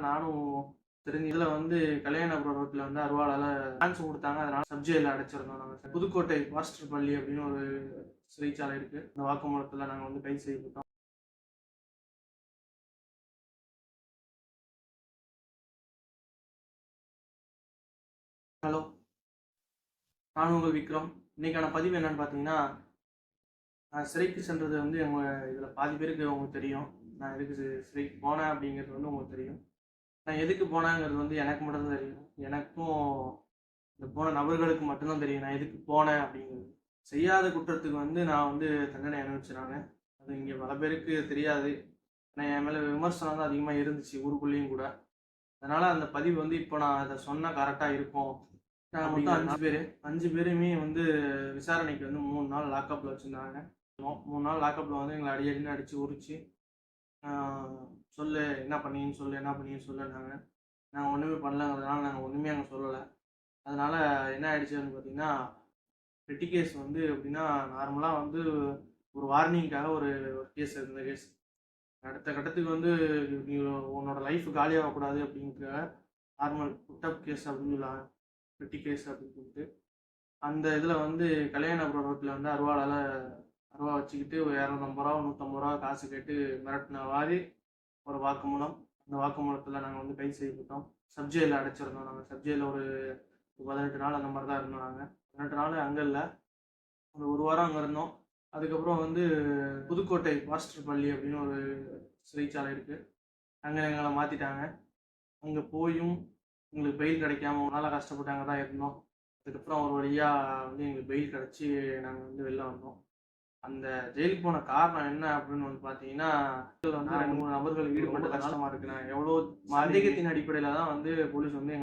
நானும் தெரிஞ்ச இதில் வந்து கல்யாணபுரம் ரோட்டில் வந்து அருவாளால் சான்ஸ் கொடுத்தாங்க. அதனால் சப்ஜெயில் அடைச்சிருந்தோம். நாங்கள் புதுக்கோட்டை பாஸ்டர் பள்ளி அப்படின்னு ஒரு சிறைச்சாலை இருக்குது. அந்த வாக்குமூலத்தில் நாங்கள் வந்து கைது செய்யப்பட்டோம். ஹலோ, நான் உங்கள் விக்ரம். இன்னைக்கான பதிவு என்னன்னு பார்த்தீங்கன்னா, நான் சிறைக்கு சென்றது வந்து இதில் பாதி பேருக்கு உங்களுக்கு தெரியும். நான் எதுக்கு சிறைக்கு போனேன் அப்படிங்கிறது வந்து உங்களுக்கு தெரியும். நான் எதுக்கு போனேங்கிறது வந்து எனக்கு மட்டும்தான் தெரியும். எனக்கும் இந்த போன நபர்களுக்கு மட்டும்தான் தெரியும் நான் எதுக்கு போனேன் அப்படிங்கிறது. செய்யாத குற்றத்துக்கு வந்து நான் வந்து தண்டனை அனுபவிச்சினாங்க. அது இங்கே பல பேருக்கு தெரியாது. ஆனால் என் மேலே விமர்சனம் தான் அதிகமாக இருந்துச்சு ஊருக்குள்ளேயும் கூட. அதனால் அந்த பதிவு வந்து இப்போ நான் அதை சொன்னால் கரெக்டாக இருக்கும். நாங்கள் மொத்தம் 5 பேர். 5 பேருமே வந்து விசாரணைக்கு வந்து 3 நாள் லாக்கப்பில் வச்சுருந்தாங்க. 3 நாள் லாக்கப்பில் வந்து எங்களை அடின்னு அடித்து உரிச்சு சொல்லு என்ன பண்ணீங்கன்னு சொல்லு, என்ன பண்ணீங்கன்னு சொல்லுனாங்க. நாங்கள் ஒன்றுமே பண்ணலங்கிறதுனால நாங்கள் ஒன்றுமே அங்கே சொல்லலை. அதனால் என்ன ஆயிடுச்சுன்னு பார்த்தீங்கன்னா, பெட்டி கேஸ் வந்து எப்படின்னா, நார்மலாக வந்து ஒரு வார்னிங்காக ஒரு கேஸ் இருந்த கேஸ். அடுத்த கட்டத்துக்கு வந்து நீ உன்னோட லைஃப் காலியாகக்கூடாது அப்படிங்கிற நார்மல் புட்டப் கேஸ் அப்படின்னு சொல்லுவாங்க. பெட்டி கேஸ் அப்படின்னு சொல்லிட்டு அந்த இதில் வந்து கல்யாணபுரம் ரோட்டில் வந்து அருவா வச்சுக்கிட்டு ஒரு 250 ரூபா 150 ரூபா காசு கேட்டு மிரட்டின மாதிரி ஒரு வாக்குமூலம். அந்த வாக்குமூலத்தில் நாங்கள் வந்து கைது செய்யப்பட்டோம். சப்ஜெயில் அடைச்சிருந்தோம். நாங்கள் சப்ஜெயில் ஒரு 18 நாள் அந்த மாதிரி தான் இருந்தோம். நாங்கள் 18 நாள் அங்கே இல்லை, ஒரு வாரம் அங்கே இருந்தோம். அதுக்கப்புறம் வந்து புதுக்கோட்டை பாஸ்டர் பள்ளி அப்படின்னு ஒரு சிறைச்சாலை இருக்குது. அங்கே எங்களை மாற்றிட்டாங்க. அங்கே போயும் எங்களுக்கு பெயில் கிடைக்காம ஒரு நாளாக கஷ்டப்பட்டு அங்கே தான் இருந்தோம். அதுக்கப்புறம் ஒரு வழியாக வந்து எங்களுக்கு பெயில் கிடச்சி நாங்கள் வந்து வெளில வந்தோம். அந்த ஜெயிலுக்கு போன காரணம் என்ன அப்படின்னு வந்து பார்த்தீங்கன்னா, இதில் வந்து 2, 3 நபர்கள் ஈடுபட்டு கஷ்டமாக இருக்கு. நான் எவ்வளோ சந்தேகத்தின் அடிப்படையில் தான் வந்து போலீஸ் வந்து